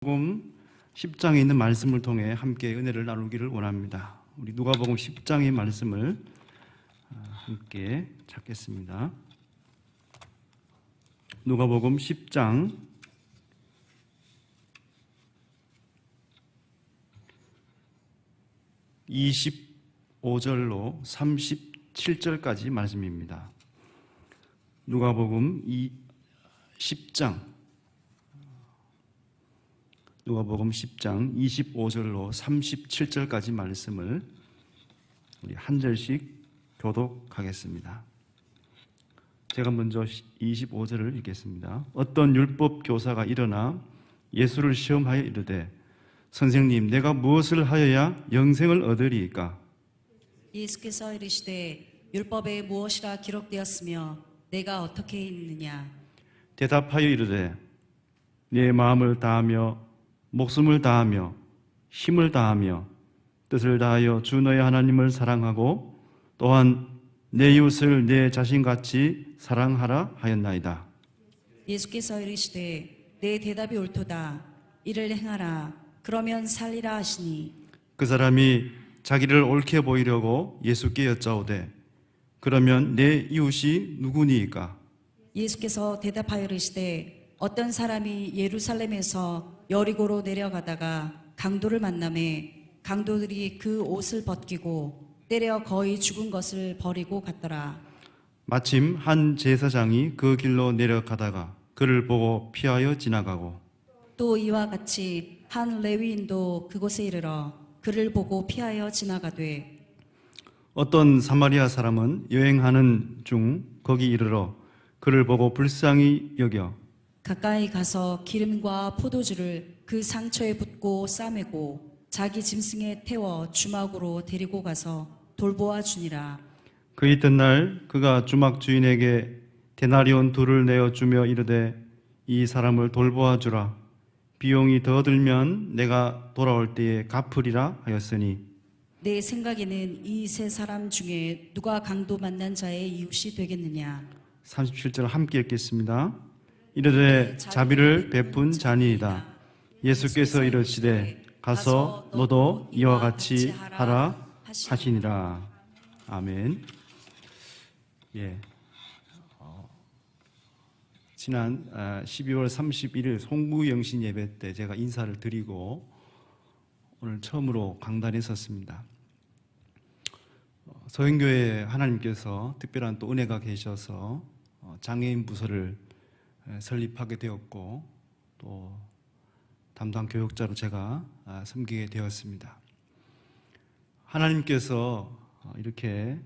누가복음 10장에 있는 말씀을 통해 함께 은혜를 나누기를 원합니다. 우리 누가복음 10장의 말씀을 함께 찾겠습니다. 누가복음 10장 25절로 37절까지 말씀입니다. 누가복음 10장 25절로 37절까지 말씀을 우리 한 절씩 교독하겠습니다. 제가 먼저 25절을 읽겠습니다. 어떤 율법 교사가 일어나 예수를 시험하여 이르되 선생님, 내가 무엇을 하여야 영생을 얻으리이까? 예수께서 이르시되 율법에 무엇이라 기록되었으며 내가 어떻게 읽느냐? 대답하여 이르되 내 마음을 다하며 목숨을 다하며 힘을 다하며 뜻을 다하여 주 너의 하나님을 사랑하고 또한 내 이웃을 내 자신같이 사랑하라 하였나이다. 예수께서 이르시되 내 대답이 옳도다. 이를 행하라. 그러면 살리라 하시니 그 사람이 자기를 옳게 보이려고 예수께 여짜오되 그러면 내 이웃이 누구니이까? 예수께서 대답하여 이르시되 어떤 사람이 예루살렘에서 여리고로 내려가다가 강도를 만나매 강도들이 그 옷을 벗기고 때려 거의 죽은 것을 버리고 갔더라. 마침 한 제사장이 그 길로 내려가다가 그를 보고 피하여 지나가고 또 이와 같이 한 레위인도 그곳에 이르러 그를 보고 피하여 지나가되 어떤 사마리아 사람은 여행하는 중 거기 이르러 그를 보고 불쌍히 여겨 가까이 가서 기름과 포도주를 그 상처에 붓고 싸매고 자기 짐승에 태워 주막으로 데리고 가서 돌보아 주니라. 그 이튿날 그가 주막 주인에게 데나리온 둘을 내어 주며 이르되 이 사람을 돌보아 주라. 비용이 더 들면 내가 돌아올 때에 갚으리라 하였으니 내 생각에는 이 세 사람 중에 누가 강도 만난 자의 이웃이 되겠느냐? 37절 함께 읽겠습니다. 이르되 자비를 베푼 자니이다. 예수께서 이르시되 가서 너도 이와 같이 하라 하시니라. 아멘. 지난 12월 31일 송구영신 예배 때 제가 인사를 드리고 오늘 처음으로 강단에 섰습니다. 서행교회에 하나님께서 특별한 또 은혜가 계셔서 장애인 부서를 설립하게 되었고 또 담당 교육자로 제가 섬기게 되었습니다. 하나님께서 이렇게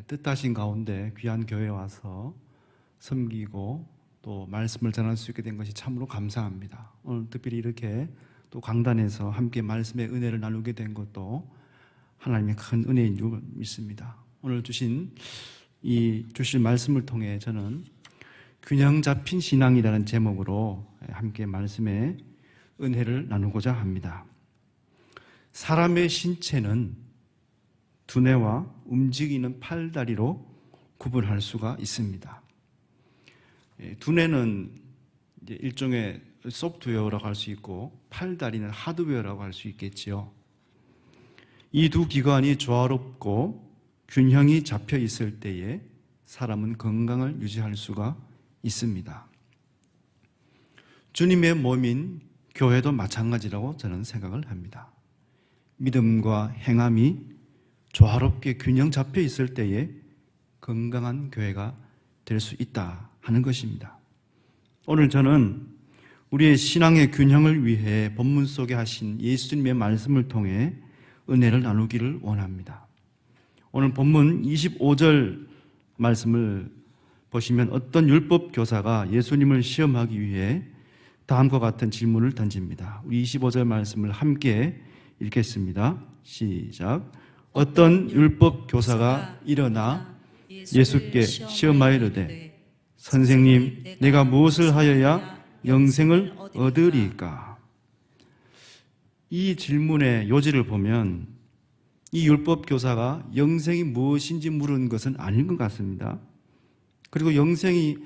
뜻하신 가운데 귀한 교회에 와서 섬기고 또 말씀을 전할 수 있게 된 것이 참으로 감사합니다. 오늘 특별히 이렇게 또 강단에서 함께 말씀의 은혜를 나누게 된 것도 하나님의 큰 은혜인 줄 믿습니다. 오늘 주신 말씀을 통해 저는 균형 잡힌 신앙이라는 제목으로 함께 말씀의 은혜를 나누고자 합니다. 사람의 신체는 두뇌와 움직이는 팔다리로 구분할 수가 있습니다. 두뇌는 이제 일종의 소프트웨어라고 할 수 있고 팔다리는 하드웨어라고 할 수 있겠지요. 이 두 기관이 조화롭고 균형이 잡혀 있을 때에 사람은 건강을 유지할 수가 있습니다. 주님의 몸인 교회도 마찬가지라고 저는 생각을 합니다. 믿음과 행함이 조화롭게 균형 잡혀 있을 때에 건강한 교회가 될 수 있다 하는 것입니다. 오늘 저는 우리의 신앙의 균형을 위해 본문 속에 하신 예수님의 말씀을 통해 은혜를 나누기를 원합니다. 오늘 본문 25절 말씀을 보시면 어떤 율법 교사가 예수님을 시험하기 위해 다음과 같은 질문을 던집니다. 우리 25절 말씀을 함께 읽겠습니다. 시작. 어떤 율법 교사가 일어나 예수께 시험하여 이르되 선생님, 내가 무엇을 하여야 영생을 얻으리이까? 이 질문의 요지를 보면 이 율법 교사가 영생이 무엇인지 물은 것은 아닌 것 같습니다. 그리고 영생이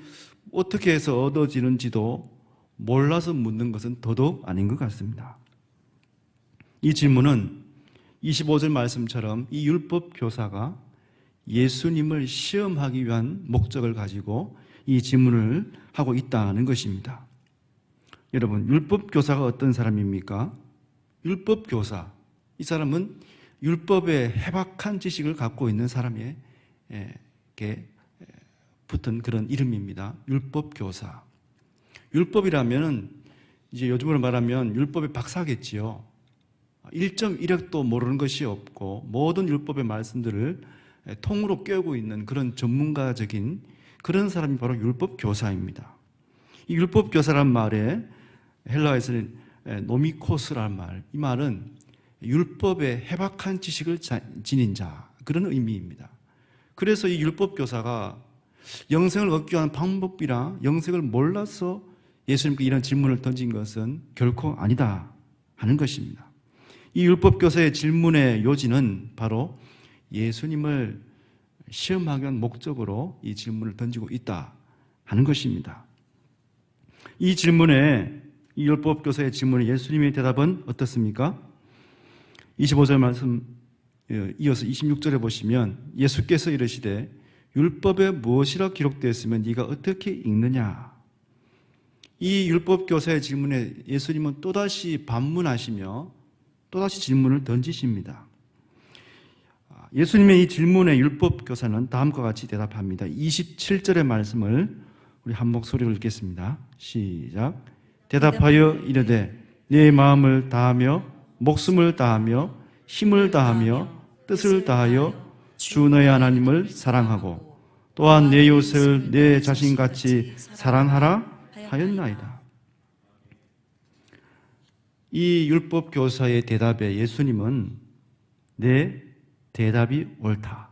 어떻게 해서 얻어지는지도 몰라서 묻는 것은 더더욱 아닌 것 같습니다. 이 질문은 25절 말씀처럼 이 율법 교사가 예수님을 시험하기 위한 목적을 가지고 이 질문을 하고 있다는 것입니다. 여러분, 율법 교사가 어떤 사람입니까? 율법 교사, 이 사람은 율법에 해박한 지식을 갖고 있는 사람에게 붙은 그런 이름입니다. 율법 교사. 율법이라면 이제 요즘으로 말하면 율법의 박사겠지요. 1.1획도 모르는 것이 없고 모든 율법의 말씀들을 통으로 꿰고 있는 그런 전문가적인 그런 사람이 바로 율법 교사입니다. 이 율법 교사란 말에 헬라어에서는 노미코스란 말, 이 말은 율법의 해박한 지식을 지닌 자, 그런 의미입니다. 그래서 이 율법 교사가 영생을 얻기 위한 방법이나 영생을 몰라서 예수님께 이런 질문을 던진 것은 결코 아니다 하는 것입니다. 이 율법 교사의 질문의 요지는 바로 예수님을 시험하기 위한 목적으로 이 질문을 던지고 있다 하는 것입니다. 이 질문에, 이 율법 교사의 질문에 예수님의 대답은 어떻습니까? 25절 말씀 이어서 26절에 보시면 예수께서 이르시되 율법에 무엇이라 기록되었으면 네가 어떻게 읽느냐? 이 율법 교사의 질문에 예수님은 또다시 반문하시며 또다시 질문을 던지십니다. 예수님의 이 질문에 율법 교사는 다음과 같이 대답합니다. 27절의 말씀을 우리 한 목소리로 읽겠습니다. 시작. 대답하여 이르되 네 마음을 다하며 목숨을 다하며 힘을 다하며 뜻을 다하여 주 너의 하나님을 사랑하고 또한 내 이웃을 내 자신같이 사랑하라 하였나이다. 이 율법 교사의 대답에 예수님은 내 대답이 옳다,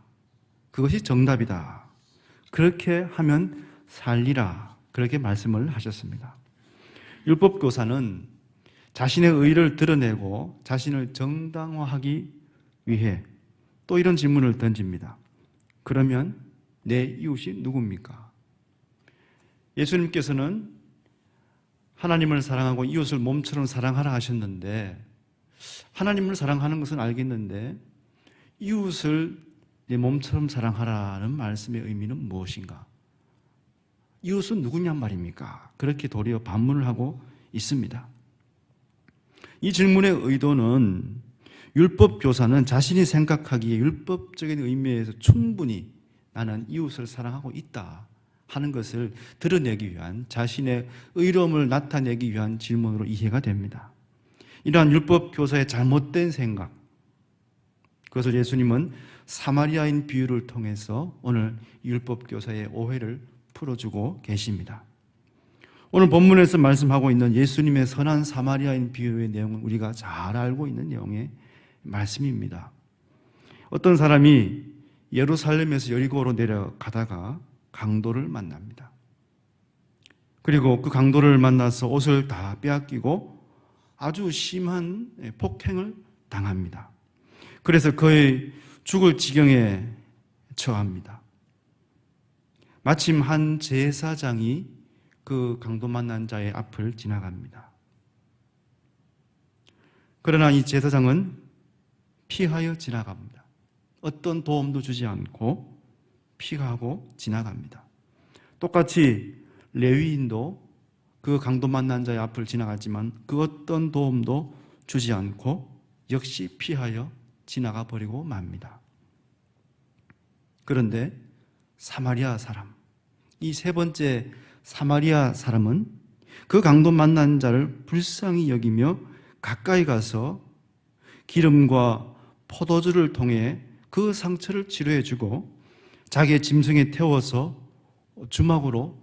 그것이 정답이다, 그렇게 하면 살리라, 그렇게 말씀을 하셨습니다. 율법 교사는 자신의 의를 드러내고 자신을 정당화하기 위해 또 이런 질문을 던집니다. 그러면 내 이웃이 누굽니까? 예수님께서는 하나님을 사랑하고 이웃을 몸처럼 사랑하라 하셨는데, 하나님을 사랑하는 것은 알겠는데 이웃을 내 몸처럼 사랑하라는 말씀의 의미는 무엇인가? 이웃은 누구냔 말입니까? 그렇게 도리어 반문을 하고 있습니다. 이 질문의 의도는 율법 교사는 자신이 생각하기에 율법적인 의미에서 충분히 나는 이웃을 사랑하고 있다 하는 것을 드러내기 위한, 자신의 의로움을 나타내기 위한 질문으로 이해가 됩니다. 이러한 율법 교사의 잘못된 생각, 그것을 예수님은 사마리아인 비유를 통해서 오늘 율법 교사의 오해를 풀어주고 계십니다. 오늘 본문에서 말씀하고 있는 예수님의 선한 사마리아인 비유의 내용은 우리가 잘 알고 있는 내용의 말씀입니다. 어떤 사람이 예루살렘에서 여리고로 내려가다가 강도를 만납니다. 그리고 그 강도를 만나서 옷을 다 빼앗기고 아주 심한 폭행을 당합니다. 그래서 거의 죽을 지경에 처합니다. 마침 한 제사장이 그 강도 만난 자의 앞을 지나갑니다. 그러나 이 제사장은 피하여 지나갑니다. 어떤 도움도 주지 않고 피하고 지나갑니다. 똑같이 레위인도 그 강도 만난 자의 앞을 지나갔지만 그 어떤 도움도 주지 않고 역시 피하여 지나가 버리고 맙니다. 그런데 사마리아 사람, 이 세 번째 사마리아 사람은 그 강도 만난 자를 불쌍히 여기며 가까이 가서 기름과 포도주를 통해 그 상처를 치료해주고 자기의 짐승에 태워서 주막으로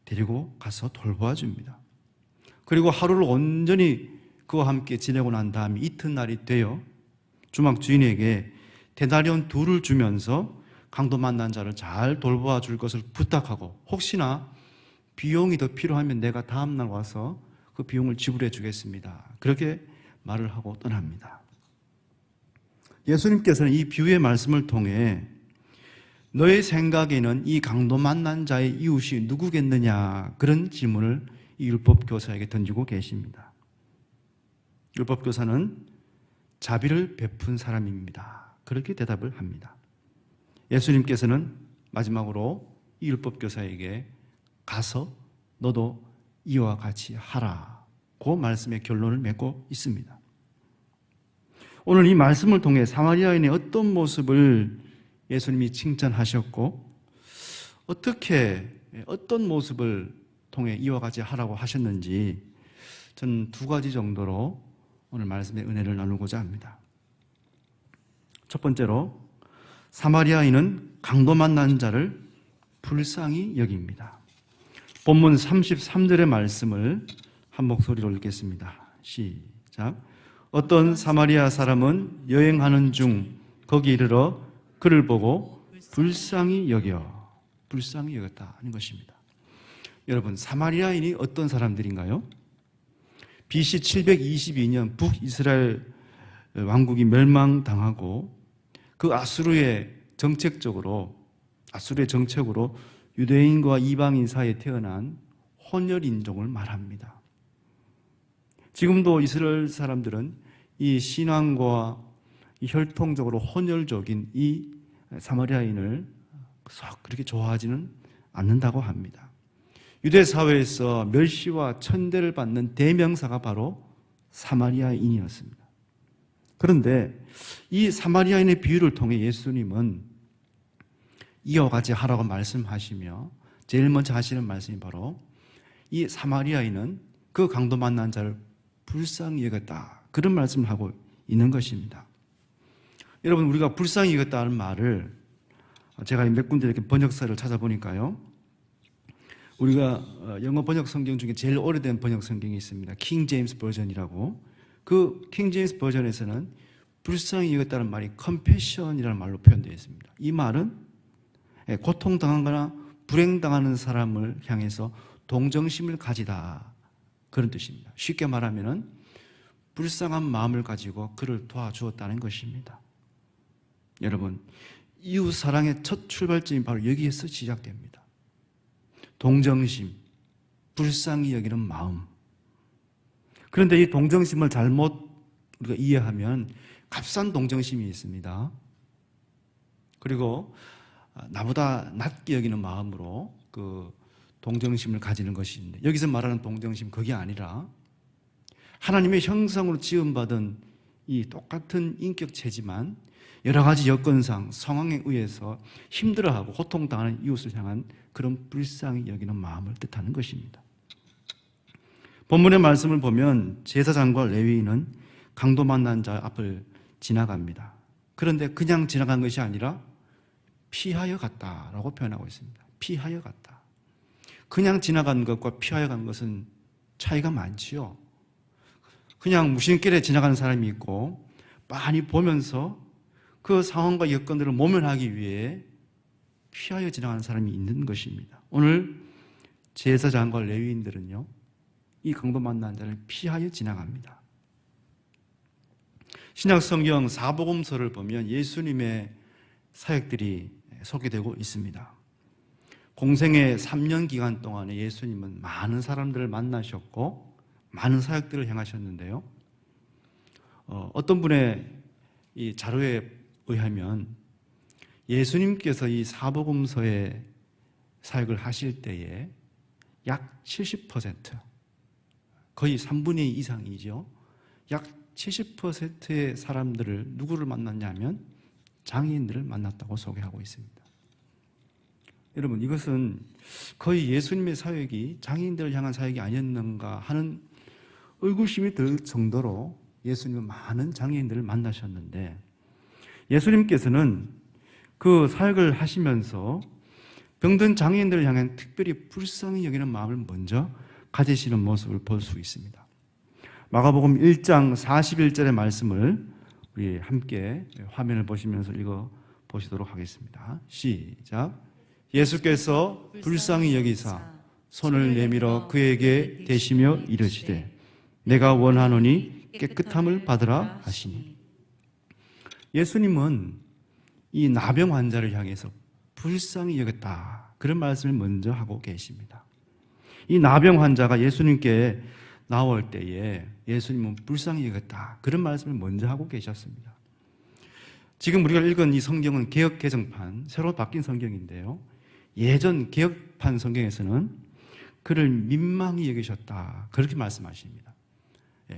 데리고 가서 돌보아 줍니다. 그리고 하루를 온전히 그와 함께 지내고 난 다음에 이튿날이 되어 주막 주인에게 데나리온 2를 주면서 강도 만난 자를 잘 돌보아 줄 것을 부탁하고, 혹시나 비용이 더 필요하면 내가 다음날 와서 그 비용을 지불해 주겠습니다, 그렇게 말을 하고 떠납니다. 예수님께서는 이 비유의 말씀을 통해 너의 생각에는 이 강도 만난 자의 이웃이 누구겠느냐, 그런 질문을 이 율법교사에게 던지고 계십니다. 율법교사는 자비를 베푼 사람입니다. 그렇게 대답을 합니다. 예수님께서는 마지막으로 이 율법교사에게 가서 너도 이와 같이 하라고 말씀의 결론을 맺고 있습니다. 오늘 이 말씀을 통해 사마리아인의 어떤 모습을 예수님이 칭찬하셨고 어떤 모습을 통해 이와 같이 하라고 하셨는지 저는 두 가지 정도로 오늘 말씀의 은혜를 나누고자 합니다. 첫 번째로 사마리아인은 강도 만난 자를 불쌍히 여깁니다. 본문 33절의 말씀을 한 목소리로 읽겠습니다. 시작. 어떤 사마리아 사람은 여행하는 중 거기 이르러 그를 보고 불쌍히 여겼다는 것입니다. 여러분, 사마리아인이 어떤 사람들인가요? BC 722년 북이스라엘 왕국이 멸망당하고 그 아수르의 정책으로 유대인과 이방인 사이에 태어난 혼혈인종을 말합니다. 지금도 이스라엘 사람들은 이 신앙과 이 혈통적으로 혼혈족인 이 사마리아인을 썩 그렇게 좋아하지는 않는다고 합니다. 유대 사회에서 멸시와 천대를 받는 대명사가 바로 사마리아인이었습니다. 그런데 이 사마리아인의 비유를 통해 예수님은 이와 같이 하라고 말씀하시며 제일 먼저 하시는 말씀이 바로 이 사마리아인은 그 강도 만난 자를 불쌍히 여겼다, 그런 말씀을 하고 있는 것입니다. 여러분, 우리가 불쌍히 여겼다는 말을 제가 몇 군데 이렇게 번역서를 찾아보니까요, 우리가 영어 번역 성경 중에 제일 오래된 번역 성경이 있습니다. 킹 제임스 버전이라고. 그 킹 제임스 버전에서는 불쌍히 여겼다는 말이 compassion이라는 말로 표현되어 있습니다. 이 말은 고통당하거나 불행당하는 사람을 향해서 동정심을 가지다, 그런 뜻입니다. 쉽게 말하면 불쌍한 마음을 가지고 그를 도와주었다는 것입니다. 여러분, 이웃 사랑의 첫 출발점이 바로 여기에서 시작됩니다. 동정심, 불쌍히 여기는 마음. 그런데 이 동정심을 잘못 우리가 이해하면 값싼 동정심이 있습니다. 그리고 나보다 낮게 여기는 마음으로 그 동정심을 가지는 것인데, 여기서 말하는 동정심, 그게 아니라 하나님의 형상으로 지음받은 이 똑같은 인격체지만 여러 가지 여건상 상황에 의해서 힘들어하고 고통당하는 이웃을 향한 그런 불쌍히 여기는 마음을 뜻하는 것입니다. 본문의 말씀을 보면 제사장과 레위인은 강도 만난 자 앞을 지나갑니다. 그런데 그냥 지나간 것이 아니라 피하여 갔다라고 표현하고 있습니다. 피하여 갔다. 그냥 지나간 것과 피하여 간 것은 차이가 많지요. 그냥 무심결에 지나가는 사람이 있고 많이 보면서 그 상황과 여건들을 모면하기 위해 피하여 지나가는 사람이 있는 것입니다. 오늘 제사장과 레위인들은요, 이 강도 만난 자를 피하여 지나갑니다. 신약 성경 사복음서를 보면 예수님의 사역들이 소개되고 있습니다. 공생의 3년 기간 동안에 예수님은 많은 사람들을 만나셨고 많은 사역들을 행하셨는데요. 어떤 분의 이 자료에 의하면 예수님께서 이 사복음서의 사역을 하실 때에 약 70%, 거의 3분의 2 이상이죠. 약 70%의 사람들을 누구를 만났냐면 장애인들을 만났다고 소개하고 있습니다. 여러분, 이것은 거의 예수님의 사역이 장애인들을 향한 사역이 아니었는가 하는 의구심이 들 정도로 예수님은 많은 장애인들을 만나셨는데, 예수님께서는 그 사역을 하시면서 병든 장애인들을 향한 특별히 불쌍히 여기는 마음을 먼저 가지시는 모습을 볼 수 있습니다. 마가복음 1장 41절의 말씀을 우리 함께 화면을 보시면서 읽어 보시도록 하겠습니다. 시작. 예수께서 불쌍히 여기사 손을 내밀어 그에게 대시며 이르시되 내가 원하노니 깨끗함을 받으라 하시니. 예수님은 이 나병 환자를 향해서 불쌍히 여겼다, 그런 말씀을 먼저 하고 계십니다. 이 나병 환자가 예수님께 나올 때에 예수님은 불쌍히 여겼다. 그런 말씀을 먼저 하고 계셨습니다. 지금 우리가 읽은 이 성경은 개역 개정판, 새로 바뀐 성경인데요. 예전 개역판 성경에서는 그를 민망히 여기셨다. 그렇게 말씀하십니다.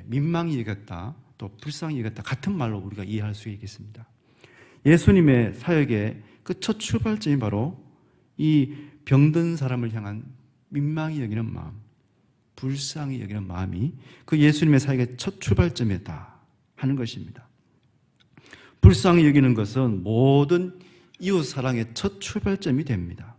민망히 여겼다, 또 불쌍히 여겼다. 같은 말로 우리가 이해할 수 있겠습니다. 예수님의 사역의 그 첫 출발점이 바로 이 병든 사람을 향한 민망히 여기는 마음, 불쌍히 여기는 마음이 그 예수님의 사역의 첫 출발점이었다 하는 것입니다. 불쌍히 여기는 것은 모든 이웃 사랑의 첫 출발점이 됩니다.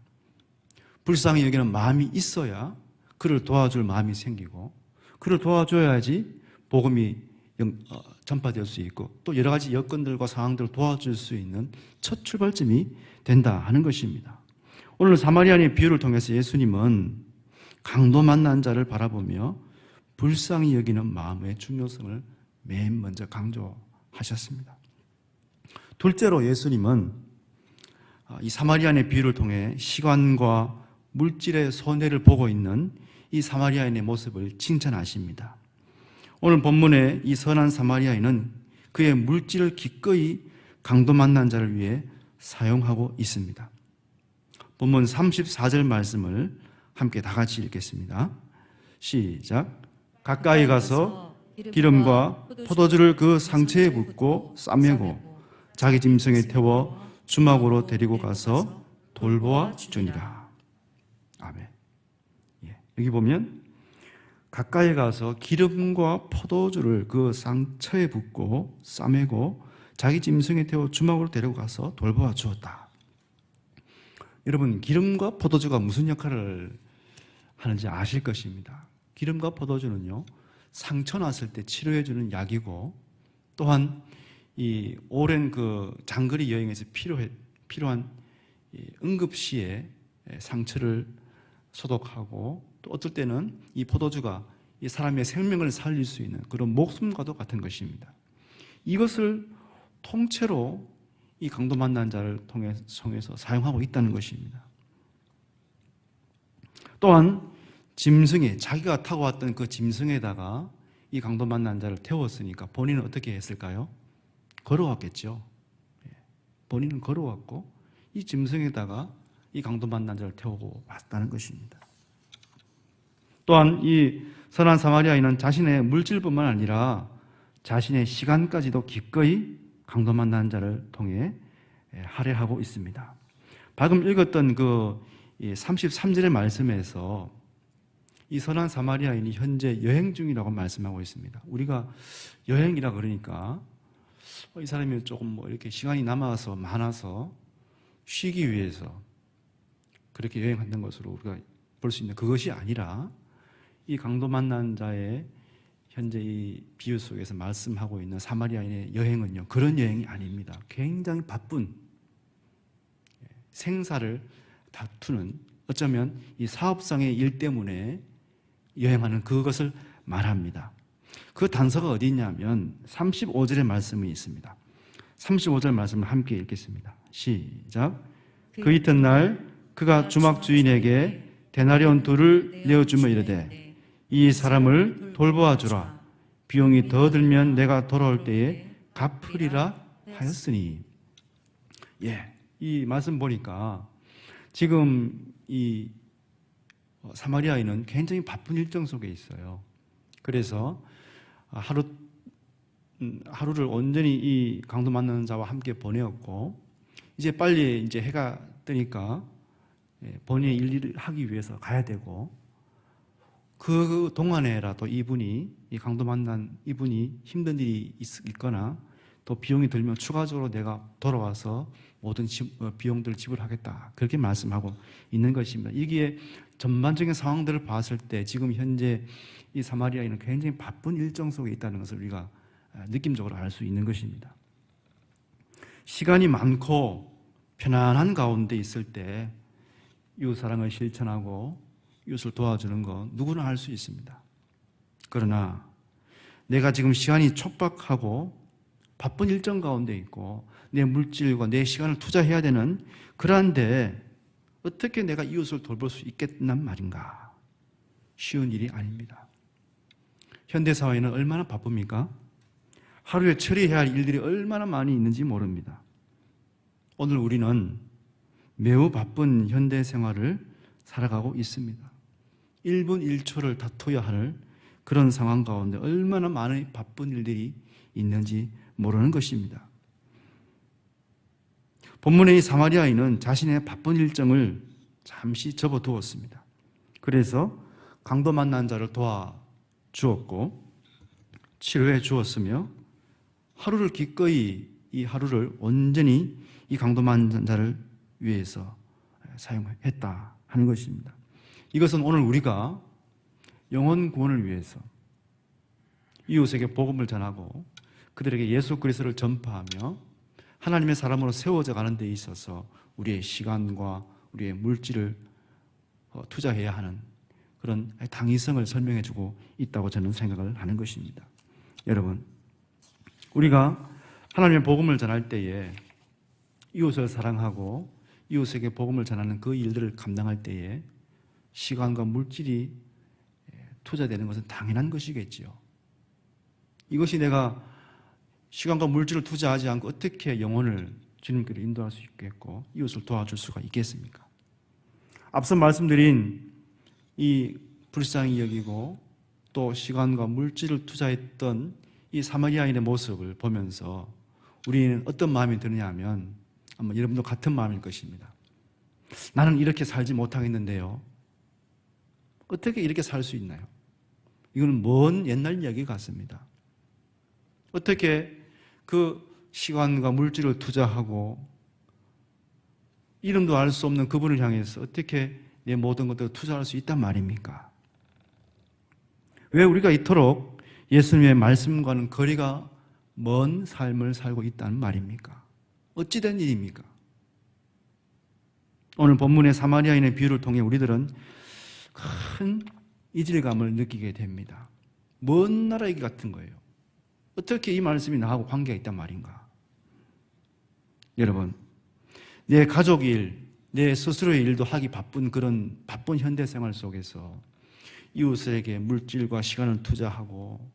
불쌍히 여기는 마음이 있어야 그를 도와줄 마음이 생기고, 그를 도와줘야지 복음이 전파될 수 있고, 또 여러 가지 여건들과 상황들을 도와줄 수 있는 첫 출발점이 된다 하는 것입니다. 오늘 사마리아인의 비유를 통해서 예수님은 강도 만난 자를 바라보며 불쌍히 여기는 마음의 중요성을 맨 먼저 강조하셨습니다. 둘째로 예수님은 이 사마리아인의 비유를 통해 시간과 물질의 손해를 보고 있는 이 사마리아인의 모습을 칭찬하십니다. 오늘 본문의 이 선한 사마리아인은 그의 물질을 기꺼이 강도 만난 자를 위해 사용하고 있습니다. 본문 34절 말씀을 함께 다 같이 읽겠습니다. 시작. 가까이 가서 기름과 포도주를 그 상처에 붓고 싸매고 자기 짐승에 태워 주막으로 데리고 가서 돌보아 주니라. 아멘. 여기 보면 가까이 가서 기름과 포도주를 그 상처에 붓고 싸매고 자기 짐승에 태워 주막으로 데리고 가서 돌보아 주었다. 여러분, 기름과 포도주가 무슨 역할을 하는지 아실 것입니다. 기름과 포도주는요, 상처 났을 때 치료해주는 약이고, 또한 이 오랜 그 장거리 여행에서 필요한 응급시에 상처를 소독하고, 또 어떨 때는 이 포도주가 이 사람의 생명을 살릴 수 있는 그런 목숨과도 같은 것입니다. 이것을 통째로 이 강도 만난 자를 통해서 사용하고 있다는 것입니다. 또한 짐승에, 자기가 타고 왔던 그 짐승에다가 이 강도 만난 자를 태웠으니까 본인은 어떻게 했을까요? 걸어왔겠죠. 본인은 걸어왔고 이 짐승에다가 이 강도 만난 자를 태우고 왔다는 것입니다. 또한 이 선한 사마리아인은 자신의 물질뿐만 아니라 자신의 시간까지도 기꺼이 강도 만난 자를 통해 할애하고 있습니다. 방금 읽었던 그 33절의 말씀에서 이 선한 사마리아인이 현재 여행 중이라고 말씀하고 있습니다. 우리가 여행이라 그러니까 이 사람이 조금 뭐 이렇게 시간이 많아서 쉬기 위해서 그렇게 여행한다는 것으로 우리가 볼 수 있는 그것이 아니라 이 강도 만난 자의 현재 이 비유 속에서 말씀하고 있는 사마리아인의 여행은요, 그런 여행이 아닙니다. 굉장히 바쁜 생사를 다투는, 어쩌면 이 사업상의 일 때문에 여행하는 그것을 말합니다. 그 단서가 어디 있냐면 35절의 말씀이 있습니다. 35절 말씀을 함께 읽겠습니다. 시작. 그 이튿날 그가 주막 주인에게 데나리온 둘을 내어주며 이르되 이 사람을 돌보아 주라. 비용이 더 들면 내가 돌아올 때에 갚으리라 하였으니. 이 말씀 보니까 지금 이 사마리아인은 굉장히 바쁜 일정 속에 있어요. 그래서 하루를 온전히 이 강도 만나는 자와 함께 보내었고, 이제 빨리 이제 해가 뜨니까 본인의 일을 하기 위해서 가야 되고, 그 동안에라도 이 강도 만난 이분이 힘든 일이 있거나 또 비용이 들면 추가적으로 내가 돌아와서 모든 비용들을 지불하겠다, 그렇게 말씀하고 있는 것입니다. 이게 전반적인 상황들을 봤을 때 지금 현재 이 사마리아인은 굉장히 바쁜 일정 속에 있다는 것을 우리가 느낌적으로 알 수 있는 것입니다. 시간이 많고 편안한 가운데 있을 때 이웃사랑을 실천하고 이웃을 도와주는 건 누구나 할 수 있습니다. 그러나 내가 지금 시간이 촉박하고 바쁜 일정 가운데 있고 내 물질과 내 시간을 투자해야 되는 그러한데 어떻게 내가 이웃을 돌볼 수 있겠단 말인가? 쉬운 일이 아닙니다. 현대사회는 얼마나 바쁩니까? 하루에 처리해야 할 일들이 얼마나 많이 있는지 모릅니다. 오늘 우리는 매우 바쁜 현대 생활을 살아가고 있습니다. 1분 1초를 다투어야 할 그런 상황 가운데 얼마나 많은 바쁜 일들이 있는지 모르는 것입니다. 본문의 이 사마리아인은 자신의 바쁜 일정을 잠시 접어두었습니다. 그래서 강도 만난 자를 도와주었고 치료해 주었으며 하루를 기꺼이 이 하루를 온전히 이 강도 만난 자를 위해서 사용했다 하는 것입니다. 이것은 오늘 우리가 영혼 구원을 위해서 이웃에게 복음을 전하고 그들에게 예수 그리스도를 전파하며 하나님의 사람으로 세워져 가는 데 있어서 우리의 시간과 우리의 물질을 투자해야 하는 그런 당위성을 설명해 주고 있다고 저는 생각을 하는 것입니다. 여러분, 우리가 하나님의 복음을 전할 때에 이웃을 사랑하고 이웃에게 복음을 전하는 그 일들을 감당할 때에 시간과 물질이 투자되는 것은 당연한 것이겠지요. 이것이 내가 시간과 물질을 투자하지 않고 어떻게 영혼을 주님께로 인도할 수 있겠고 이웃을 도와줄 수가 있겠습니까? 앞서 말씀드린 이 불쌍히 여기고 또 시간과 물질을 투자했던 이 사마리아인의 모습을 보면서 우리는 어떤 마음이 드느냐 하면 아마 여러분도 같은 마음일 것입니다. 나는 이렇게 살지 못하겠는데요. 어떻게 이렇게 살 수 있나요? 이거는 먼 옛날 이야기 같습니다. 어떻게 그 시간과 물질을 투자하고 이름도 알 수 없는 그분을 향해서 어떻게 내 모든 것들을 투자할 수 있단 말입니까? 왜 우리가 이토록 예수님의 말씀과는 거리가 먼 삶을 살고 있다는 말입니까? 어찌된 일입니까? 오늘 본문의 사마리아인의 비유를 통해 우리들은 큰 이질감을 느끼게 됩니다. 먼 나라 얘기 같은 거예요. 어떻게 이 말씀이 나하고 관계가 있단 말인가? 여러분, 내 가족 일, 내 스스로의 일도 하기 바쁜 그런 바쁜 현대 생활 속에서 이웃에게 물질과 시간을 투자하고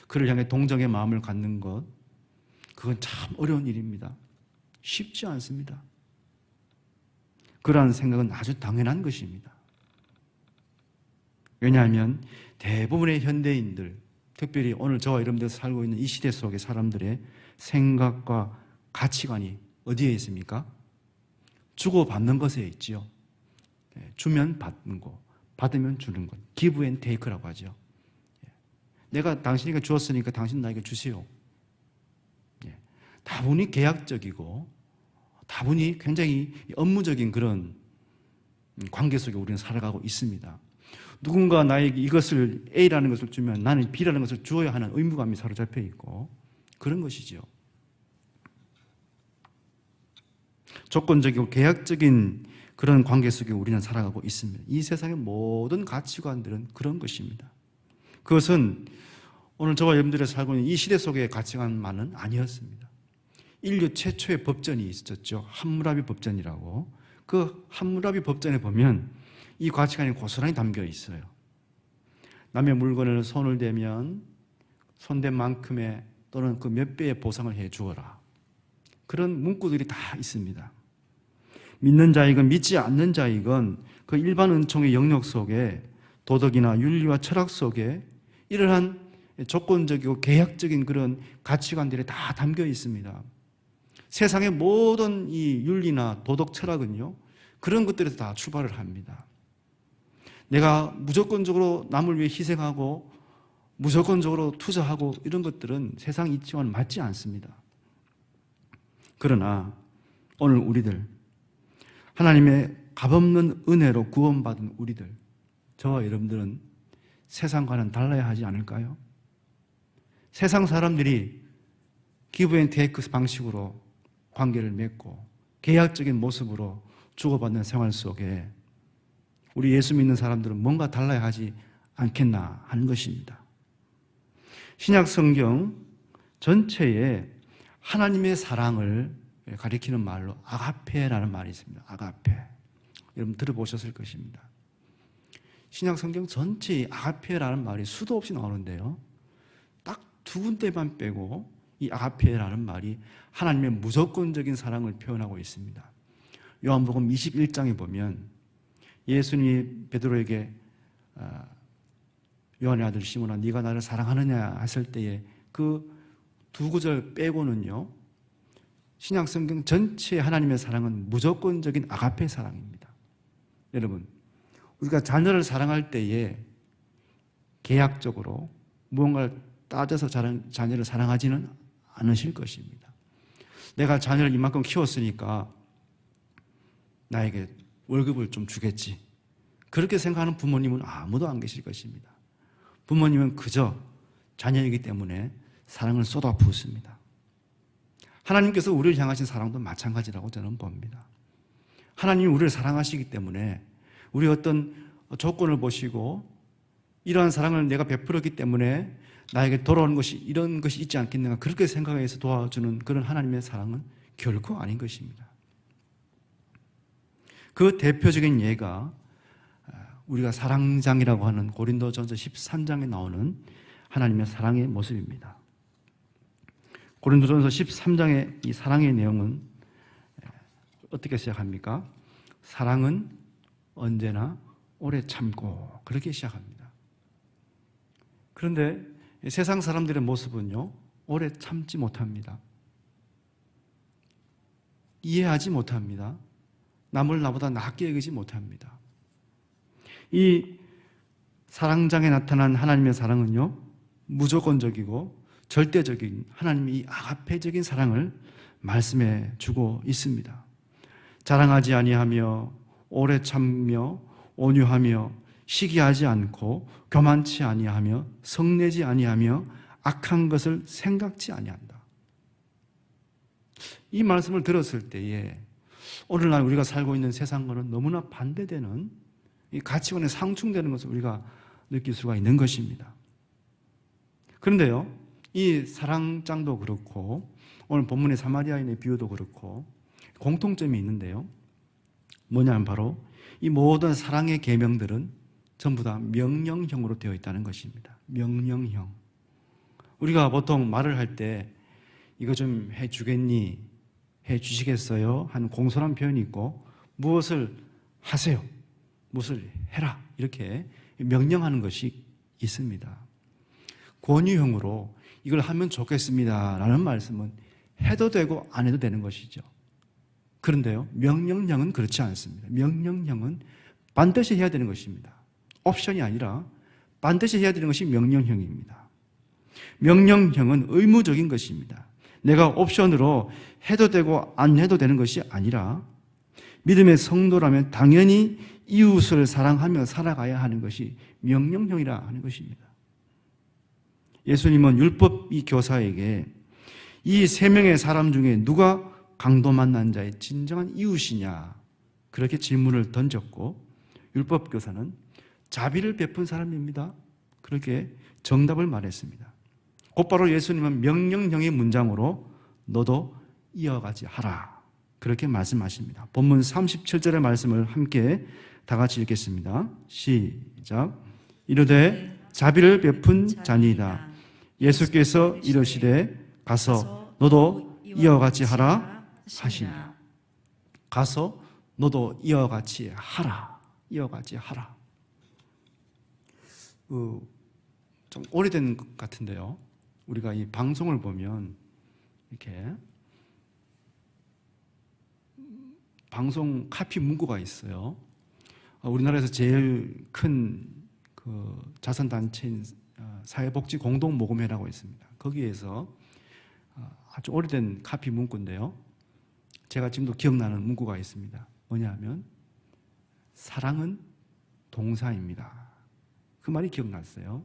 그를 향해 동정의 마음을 갖는 것, 그건 참 어려운 일입니다. 쉽지 않습니다. 그러한 생각은 아주 당연한 것입니다. 왜냐하면 대부분의 현대인들, 특별히 오늘 저와 여러분들 살고 있는 이 시대 속의 사람들의 생각과 가치관이 어디에 있습니까? 주고받는 것에 있지요. 주면 받는 거, 받으면 주는 것. give and take라고 하죠. 내가 당신에게 주었으니까 당신 나에게 주세요. 다분히 계약적이고 다분히 굉장히 업무적인 그런 관계 속에 우리는 살아가고 있습니다. 누군가 나에게 이것을 A라는 것을 주면 나는 B라는 것을 주어야 하는 의무감이 사로잡혀 있고 그런 것이죠. 조건적이고 계약적인 그런 관계 속에 우리는 살아가고 있습니다. 이 세상의 모든 가치관들은 그런 것입니다. 그것은 오늘 저와 여러분들이 살고 있는 이 시대 속의 가치관만은 아니었습니다. 인류 최초의 법전이 있었죠. 함무라비 법전이라고. 그 함무라비 법전에 보면 이 가치관이 고스란히 담겨 있어요. 남의 물건을 손을 대면 손댄 만큼의 또는 그 몇 배의 보상을 해 주어라. 그런 문구들이 다 있습니다. 믿는 자이건 믿지 않는 자이건 그 일반 은총의 영역 속에 도덕이나 윤리와 철학 속에 이러한 조건적이고 계약적인 그런 가치관들이 다 담겨 있습니다. 세상의 모든 이 윤리나 도덕 철학은요, 그런 것들에서 다 출발을 합니다. 내가 무조건적으로 남을 위해 희생하고 무조건적으로 투자하고 이런 것들은 세상 이치와는 맞지 않습니다. 그러나 오늘 우리들, 하나님의 값없는 은혜로 구원받은 우리들, 저와 여러분들은 세상과는 달라야 하지 않을까요? 세상 사람들이 give and take 방식으로 관계를 맺고 계약적인 모습으로 주고받는 생활 속에 우리 예수 믿는 사람들은 뭔가 달라야 하지 않겠나 하는 것입니다. 신약 성경 전체에 하나님의 사랑을 가리키는 말로 아가페라는 말이 있습니다. 아가페. 여러분 들어보셨을 것입니다. 신약 성경 전체에 아가페라는 말이 수도 없이 나오는데요. 딱 두 군데만 빼고 이 아가페라는 말이 하나님의 무조건적인 사랑을 표현하고 있습니다. 요한복음 21장에 보면 예수님이 베드로에게 요한의 아들 시몬아 네가 나를 사랑하느냐 했을 때에 그 두 구절 빼고는요, 신약 성경 전체의 하나님의 사랑은 무조건적인 아가페 사랑입니다. 여러분, 우리가 자녀를 사랑할 때에 계약적으로 무언가를 따져서 자녀를 사랑하지는 않으실 것입니다. 내가 자녀를 이만큼 키웠으니까 나에게 월급을 좀 주겠지, 그렇게 생각하는 부모님은 아무도 안 계실 것입니다. 부모님은 그저 자녀이기 때문에 사랑을 쏟아붓습니다. 하나님께서 우리를 향하신 사랑도 마찬가지라고 저는 봅니다. 하나님이 우리를 사랑하시기 때문에 우리 어떤 조건을 보시고 이러한 사랑을 내가 베풀었기 때문에 나에게 돌아오는 것이 이런 것이 있지 않겠는가, 그렇게 생각해서 도와주는 그런 하나님의 사랑은 결코 아닌 것입니다. 그 대표적인 예가 우리가 사랑장이라고 하는 고린도전서 13장에 나오는 하나님의 사랑의 모습입니다. 고린도전서 13장의 이 사랑의 내용은 어떻게 시작합니까? 사랑은 언제나 오래 참고, 그렇게 시작합니다. 그런데 세상 사람들의 모습은요, 오래 참지 못합니다. 이해하지 못합니다. 남을 나보다 낫게 여기지 못합니다. 이 사랑장에 나타난 하나님의 사랑은요, 무조건적이고 절대적인 하나님의 이 아가페적인 사랑을 말씀해 주고 있습니다. 자랑하지 아니하며 오래 참며 온유하며 시기하지 않고 교만치 아니하며 성내지 아니하며 악한 것을 생각지 아니한다. 이 말씀을 들었을 때에 오늘날 우리가 살고 있는 세상과는 너무나 반대되는 이 가치관에 상충되는 것을 우리가 느낄 수가 있는 것입니다. 그런데요, 이 사랑장도 그렇고 오늘 본문의 사마리아인의 비유도 그렇고 공통점이 있는데요, 뭐냐면 바로 이 모든 사랑의 계명들은 전부 다 명령형으로 되어 있다는 것입니다. 명령형. 우리가 보통 말을 할 때 이거 좀 해주겠니? 해주시겠어요? 하는 공손한 표현이 있고, 무엇을 하세요, 무엇을 해라, 이렇게 명령하는 것이 있습니다. 권유형으로 이걸 하면 좋겠습니다 라는 말씀은 해도 되고 안 해도 되는 것이죠. 그런데요, 명령형은 그렇지 않습니다. 명령형은 반드시 해야 되는 것입니다. 옵션이 아니라 반드시 해야 되는 것이 명령형입니다. 명령형은 의무적인 것입니다. 내가 옵션으로 해도 되고 안 해도 되는 것이 아니라 믿음의 성도라면 당연히 이웃을 사랑하며 살아가야 하는 것이 명령형이라 하는 것입니다. 예수님은 율법이 교사에게 이 세 명의 사람 중에 누가 강도 만난 자의 진정한 이웃이냐, 그렇게 질문을 던졌고, 율법 교사는 자비를 베푼 사람입니다, 그렇게 정답을 말했습니다. 곧바로 예수님은 명령형의 문장으로 너도 이어가지 하라, 그렇게 말씀하십니다. 본문 37절의 말씀을 함께 다 같이 읽겠습니다. 시작. 이르되 자비를 베푼 자니이다. 예수께서 이르시되 가서 너도 이와 같이 하라 하시니. 가서 너도 이와 같이 하라. 이와 같이 하라. 좀 오래된 것 같은데요, 우리가 이 방송을 보면 이렇게 방송 카피 문구가 있어요. 우리나라에서 제일 큰 그 자선단체인 사회복지공동모금회라고 있습니다. 거기에서 아주 오래된 카피 문구인데요, 제가 지금도 기억나는 문구가 있습니다. 뭐냐면 사랑은 동사입니다. 그 말이 기억났어요.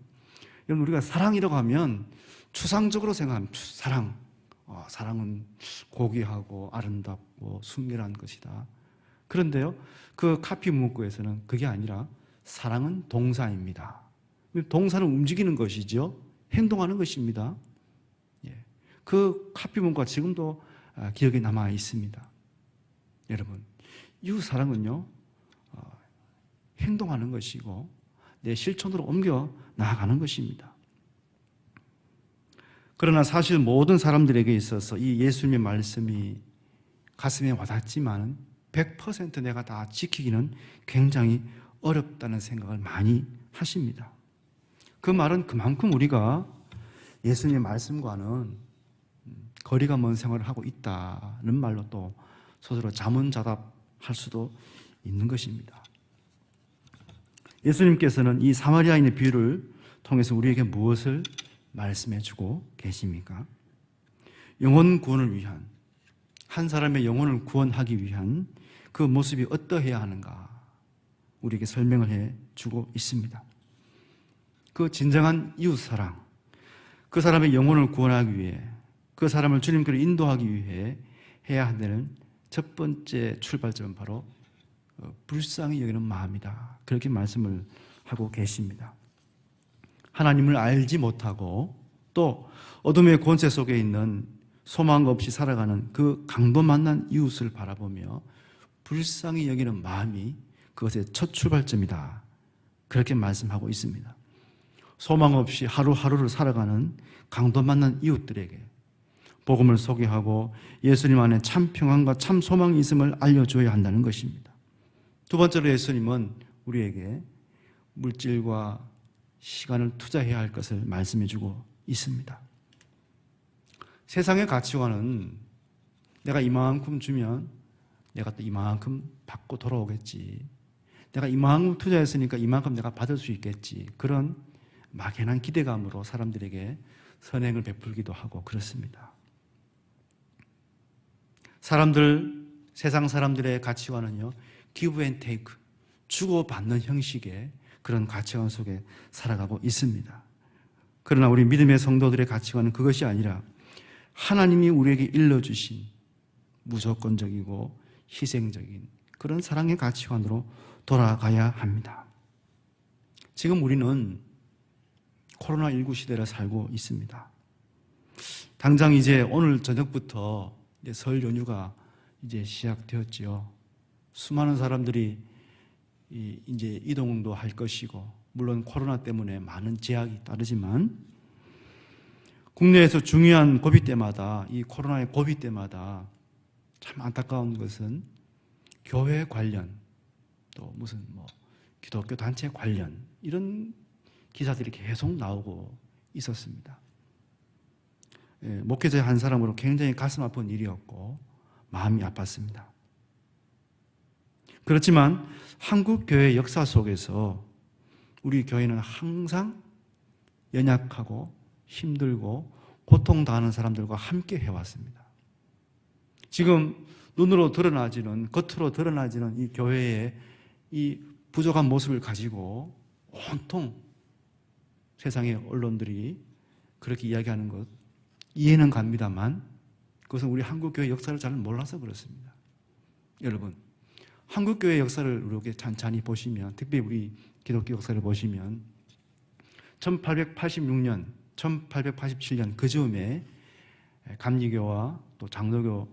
여러분, 우리가 사랑이라고 하면 추상적으로 생각하면 사랑은 고귀하고 아름답고 순결한 것이다. 그런데요, 그 카피 문구에서는 그게 아니라 사랑은 동사입니다. 동사는 움직이는 것이죠. 행동하는 것입니다. 그 카피 문구가 지금도 기억에 남아 있습니다. 여러분, 이웃 사랑은요, 행동하는 것이고 내 실천으로 옮겨 나아가는 것입니다. 그러나 사실 모든 사람들에게 있어서 이 예수님의 말씀이 가슴에 와닿지만 100% 내가 다 지키기는 굉장히 어렵다는 생각을 많이 하십니다. 그 말은 그만큼 우리가 예수님의 말씀과는 거리가 먼 생활을 하고 있다는 말로 또 스스로 자문자답할 수도 있는 것입니다. 예수님께서는 이 사마리아인의 비유를 통해서 우리에게 무엇을 말씀해 주고 계십니까? 영혼 구원을 위한, 한 사람의 영혼을 구원하기 위한 그 모습이 어떠해야 하는가 우리에게 설명을 해 주고 있습니다. 그 진정한 이웃사랑, 그 사람의 영혼을 구원하기 위해, 그 사람을 주님께로 인도하기 위해 해야 한다는 첫 번째 출발점은 바로 불쌍히 여기는 마음이다. 그렇게 말씀을 하고 계십니다. 하나님을 알지 못하고 또 어둠의 권세 속에 있는 소망 없이 살아가는 그 강도 만난 이웃을 바라보며 불쌍히 여기는 마음이 그것의 첫 출발점이다. 그렇게 말씀하고 있습니다. 소망 없이 하루하루를 살아가는 강도 만난 이웃들에게 복음을 소개하고 예수님 안에 참 평안과 참 소망이 있음을 알려줘야 한다는 것입니다. 두 번째로 예수님은 우리에게 물질과 시간을 투자해야 할 것을 말씀해 주고 있습니다. 세상의 가치관은 내가 이만큼 주면 내가 또 이만큼 받고 돌아오겠지. 내가 이만큼 투자했으니까 이만큼 내가 받을 수 있겠지. 그런 막연한 기대감으로 사람들에게 선행을 베풀기도 하고 그렇습니다. 세상 사람들의 가치관은요, give and take, 주고받는 형식의 그런 가치관 속에 살아가고 있습니다. 그러나 우리 믿음의 성도들의 가치관은 그것이 아니라 하나님이 우리에게 일러주신 무조건적이고 희생적인 그런 사랑의 가치관으로 돌아가야 합니다. 지금 우리는 코로나19 시대를 살고 있습니다. 당장 이제 오늘 저녁부터 이제 설 연휴가 이제 시작되었지요. 수많은 사람들이 이제 이동도 할 것이고, 물론 코로나 때문에 많은 제약이 따르지만, 국내에서 중요한 고비 때마다, 이 코로나의 고비 때마다 참 안타까운 것은 교회 관련, 또 무슨 기독교 단체 관련, 이런 기사들이 계속 나오고 있었습니다. 목회자 한 사람으로 굉장히 가슴 아픈 일이었고 마음이 아팠습니다. 그렇지만 한국 교회의 역사 속에서 우리 교회는 항상 연약하고 힘들고 고통당하는 사람들과 함께 해왔습니다. 지금 겉으로 드러나지는 이 교회의 이 부족한 모습을 가지고 온통 세상의 언론들이 그렇게 이야기하는 것 이해는 갑니다만 그것은 우리 한국교회 역사를 잘 몰라서 그렇습니다. 여러분, 한국교회 역사를 이렇게 찬찬히 보시면, 특별히 우리 기독교 역사를 보시면 1886년, 1887년 그 즈음에 감리교와 또 장로교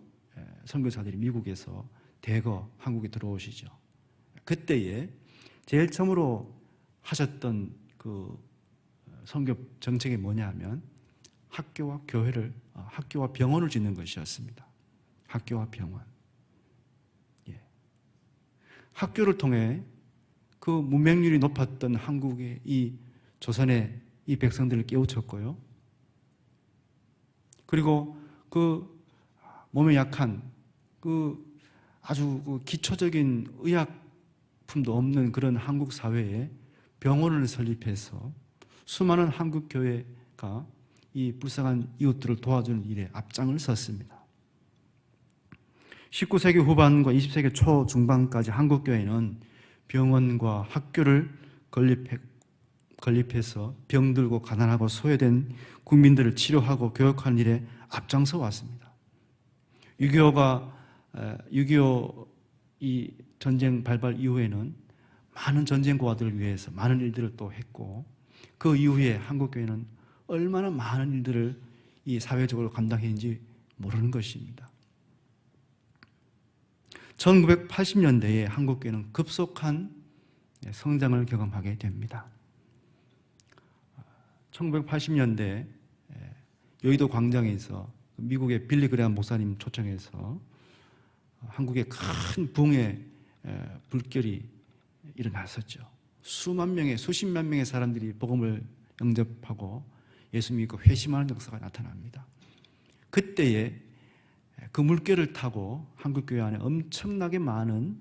선교사들이 미국에서 대거 한국에 들어오시죠. 그때에 제일 처음으로 하셨던 그 선교 정책이 뭐냐 하면 학교와 병원을 짓는 것이었습니다. 학교와 병원. 학교를 통해 그 문맹률이 높았던 한국의 이 조선의 이 백성들을 깨우쳤고요. 그리고 그 몸에 약한 그 아주 그 기초적인 의약품도 없는 그런 한국 사회에 병원을 설립해서 수많은 한국 교회가 이 불쌍한 이웃들을 도와주는 일에 앞장을 섰습니다. 19세기 후반과 20세기 초 중반까지 한국 교회는 병원과 학교를 건립해서 병들고 가난하고 소외된 국민들을 치료하고 교육하는 일에 앞장서 왔습니다. 6.25 이 전쟁 발발 이후에는 많은 전쟁고아들을 위해서 많은 일들을 또 했고, 그 이후에 한국교회는 얼마나 많은 일들을 이 사회적으로 감당했는지 모르는 것입니다. 1980년대에 한국교회는 급속한 성장을 경험하게 됩니다. 1980년대 여의도 광장에서 미국의 빌리 그레엄 목사님 초청해서 한국의 큰 붕의 불결이 일어났었죠. 수만 명의, 수십만 명의 사람들이 복음을 영접하고 예수 믿고 회심하는 역사가 나타납니다. 그때에 그 물결을 타고 한국교회 안에 엄청나게 많은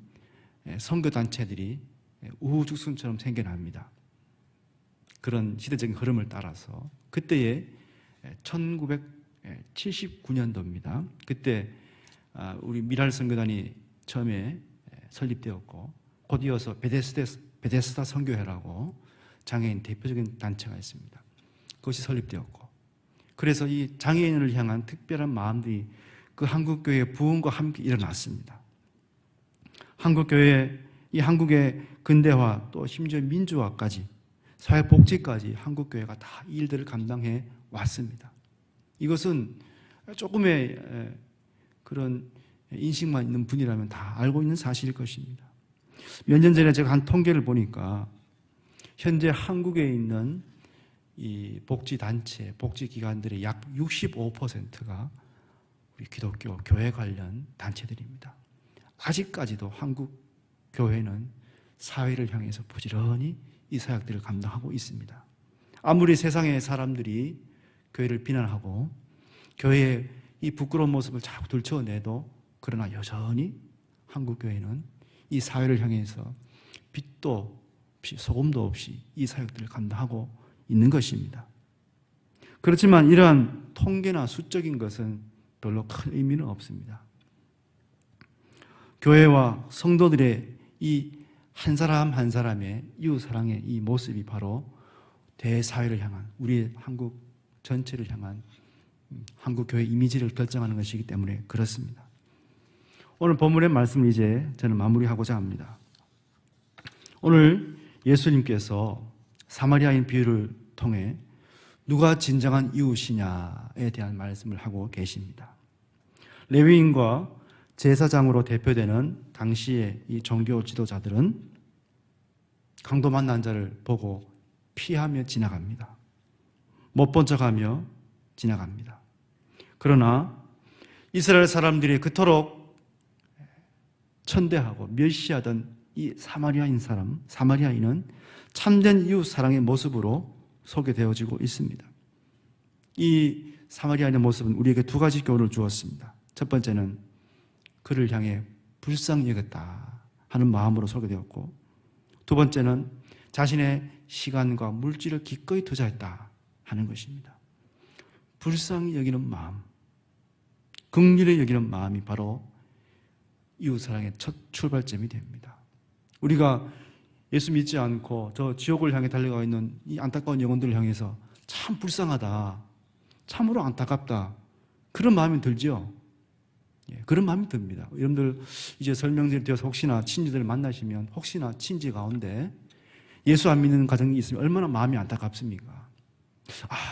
선교단체들이 우후죽순처럼 생겨납니다. 그런 시대적인 흐름을 따라서 그때에 1979년도입니다. 그때 우리 미랄 선교단이 처음에 설립되었고 곧 이어서 베데스다 선교회라고 장애인 대표적인 단체가 있습니다. 그것이 설립되었고 그래서 이 장애인을 향한 특별한 마음들이 그 한국교회의 부흥과 함께 일어났습니다. 한국교회, 이 한국의 근대화 또 심지어 민주화까지 사회복지까지 한국교회가 다 이 일들을 감당해 왔습니다. 이것은 조금의 그런 인식만 있는 분이라면 다 알고 있는 사실일 것입니다. 몇 년 전에 제가 한 통계를 보니까 현재 한국에 있는 이 복지단체, 복지기관들의 약 65%가 우리 기독교 교회 관련 단체들입니다. 아직까지도 한국 교회는 사회를 향해서 부지런히 이 사역들을 감당하고 있습니다. 아무리 세상의 사람들이 교회를 비난하고 교회의 이 부끄러운 모습을 자꾸 들춰내도 그러나 여전히 한국 교회는 이 사회를 향해서 빛도 없이 소금도 없이 이 사역들을 감당하고 있는 것입니다. 그렇지만 이러한 통계나 수적인 것은 별로 큰 의미는 없습니다. 교회와 성도들의 이 한 사람 한 사람의 이웃사랑의 이 모습이 바로 대사회를 향한 우리의 한국 전체를 향한 한국 교회 이미지를 결정하는 것이기 때문에 그렇습니다. 오늘 본문의 말씀을 이제 저는 마무리하고자 합니다. 오늘 예수님께서 사마리아인 비유를 통해 누가 진정한 이웃이냐에 대한 말씀을 하고 계십니다. 레위인과 제사장으로 대표되는 당시의 이 종교 지도자들은 강도 만난 자를 보고 피하며 지나갑니다. 못 본 척하며 지나갑니다. 그러나 이스라엘 사람들이 그토록 천대하고 멸시하던 이 사마리아인은 참된 이웃 사랑의 모습으로 소개되어지고 있습니다. 이 사마리아인의 모습은 우리에게 두 가지 교훈을 주었습니다. 첫 번째는 그를 향해 불쌍히 여겼다 하는 마음으로 소개되었고, 두 번째는 자신의 시간과 물질을 기꺼이 투자했다 하는 것입니다. 불쌍히 여기는 마음, 긍휼히 여기는 마음이 바로 이웃사랑의 첫 출발점이 됩니다. 우리가 예수 믿지 않고 저 지옥을 향해 달려가 있는 이 안타까운 영혼들을 향해서 참 불쌍하다, 참으로 안타깝다, 그런 마음이 들죠. 그런 마음이 듭니다. 여러분들 이제 설명드릴 때서 혹시나 친지들을 만나시면 혹시나 친지 가운데 예수 안 믿는 가정이 있으면 얼마나 마음이 안타깝습니까?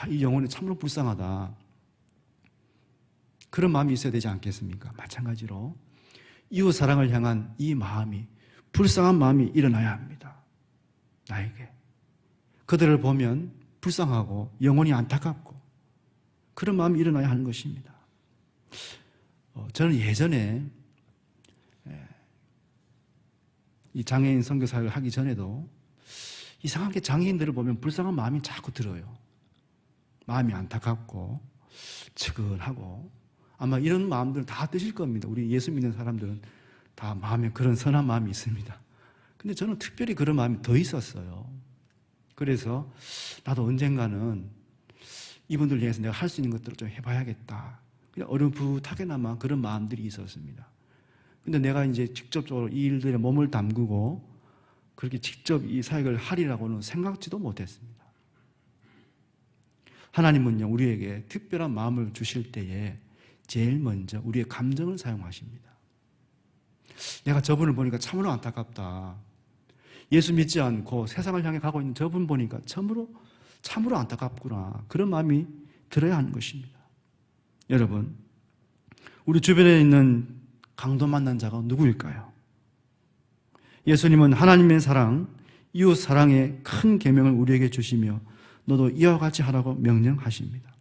이 영혼이 참으로 불쌍하다, 그런 마음이 있어야 되지 않겠습니까? 마찬가지로 이웃 사랑을 향한 이 마음이, 불쌍한 마음이 일어나야 합니다. 나에게 그들을 보면 불쌍하고 영혼이 안타깝고 그런 마음이 일어나야 하는 것입니다. 저는 예전에 이 장애인 선교사를 하기 전에도 이상하게 장애인들을 보면 불쌍한 마음이 자꾸 들어요. 마음이 안타깝고 측은하고, 아마 이런 마음들은 다 드실 겁니다. 우리 예수 믿는 사람들은 다 마음에 그런 선한 마음이 있습니다. 근데 저는 특별히 그런 마음이 더 있었어요. 그래서 나도 언젠가는 이분들 위해서 내가 할 수 있는 것들을 좀 해봐야겠다, 그냥 어렴풋하게나마 그런 마음들이 있었습니다. 근데 내가 이제 직접적으로 이 일들에 몸을 담그고 그렇게 직접 이 사역을 하리라고는 생각지도 못했습니다. 하나님은요, 우리에게 특별한 마음을 주실 때에 제일 먼저 우리의 감정을 사용하십니다. 내가 저분을 보니까 참으로 안타깝다, 예수 믿지 않고 세상을 향해 가고 있는 저분 보니까 참으로 안타깝구나, 그런 마음이 들어야 하는 것입니다. 여러분, 우리 주변에 있는 강도 만난 자가 누구일까요? 예수님은 하나님의 사랑, 이웃 사랑의 큰 계명을 우리에게 주시며 너도 이와 같이 하라고 명령하십니다.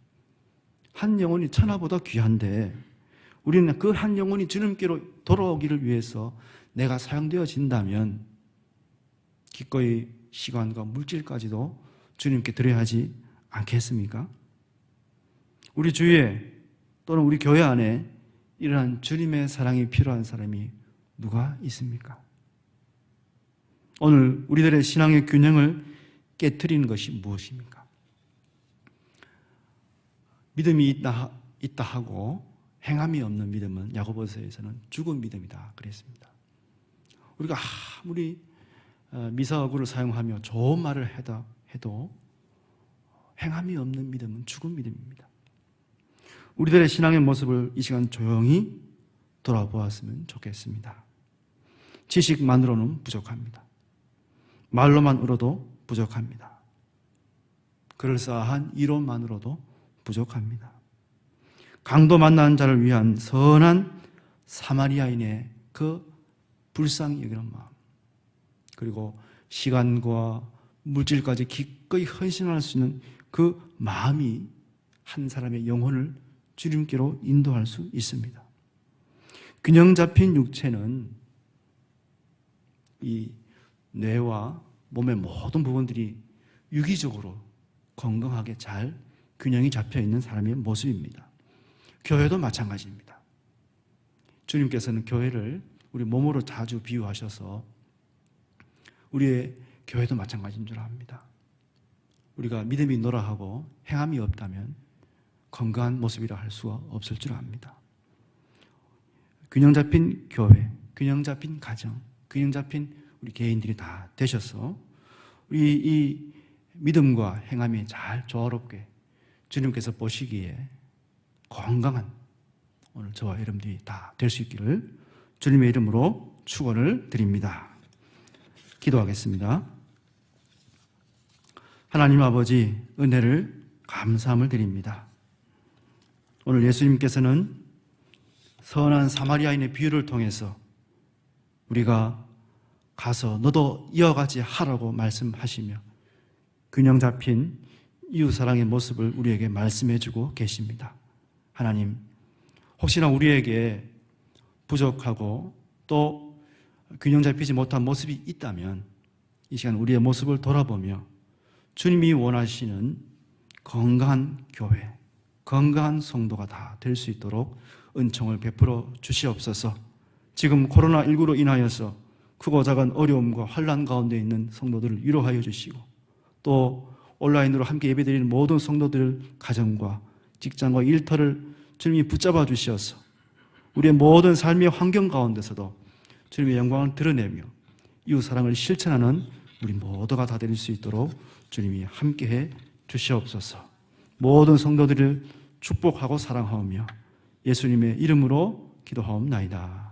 한 영혼이 천하보다 귀한데 우리는 그 한 영혼이 주님께로 돌아오기를 위해서 내가 사용되어진다면 기꺼이 시간과 물질까지도 주님께 드려야 하지 않겠습니까? 우리 주위에 또는 우리 교회 안에 이러한 주님의 사랑이 필요한 사람이 누가 있습니까? 오늘 우리들의 신앙의 균형을 깨트리는 것이 무엇입니까? 믿음이 있다 하고 행함이 없는 믿음은 야고보서에서는 죽은 믿음이다 그랬습니다. 우리가 아무리 미사어구를 사용하며 좋은 말을 해도 행함이 없는 믿음은 죽은 믿음입니다. 우리들의 신앙의 모습을 이 시간 조용히 돌아보았으면 좋겠습니다. 지식만으로는 부족합니다. 말로만 울어도 부족합니다. 그럴싸한 이론만으로도 부족합니다. 강도 만난 자를 위한 선한 사마리아인의 그 불쌍히 여기는 마음, 그리고 시간과 물질까지 기꺼이 헌신할 수 있는 그 마음이 한 사람의 영혼을 주님께로 인도할 수 있습니다. 균형 잡힌 육체는 이 뇌와 몸의 모든 부분들이 유기적으로 건강하게 잘 균형이 잡혀 있는 사람의 모습입니다. 교회도 마찬가지입니다. 주님께서는 교회를 우리 몸으로 자주 비유하셔서 우리의 교회도 마찬가지인 줄 압니다. 우리가 믿음이 노라하고 행함이 없다면 건강한 모습이라 할 수가 없을 줄 압니다. 균형 잡힌 교회, 균형 잡힌 가정, 균형 잡힌 우리 개인들이 다 되셔서 우리 이 믿음과 행함이 잘 조화롭게 주님께서 보시기에 건강한 오늘 저와 여러분들이 다 될 수 있기를 주님의 이름으로 축원을 드립니다. 기도하겠습니다. 하나님 아버지, 은혜를 감사함을 드립니다. 오늘 예수님께서는 선한 사마리아인의 비유를 통해서 우리가 가서 너도 이와 같이 하라고 말씀하시며 균형 잡힌 이웃사랑의 모습을 우리에게 말씀해주고 계십니다. 하나님, 혹시나 우리에게 부족하고 또 균형 잡히지 못한 모습이 있다면 이 시간 우리의 모습을 돌아보며 주님이 원하시는 건강한 교회, 건강한 성도가 다 될 수 있도록 은총을 베풀어 주시옵소서. 지금 코로나19로 인하여서 크고 작은 어려움과 환난 가운데 있는 성도들을 위로하여 주시고 또 온라인으로 함께 예배드리는 모든 성도들 가정과 직장과 일터를 주님이 붙잡아 주시어서 우리의 모든 삶의 환경 가운데서도 주님의 영광을 드러내며 이웃사랑을 실천하는 우리 모두가 다 될 수 있도록 주님이 함께해 주시옵소서. 모든 성도들을 축복하고 사랑하오며 예수님의 이름으로 기도하옵나이다.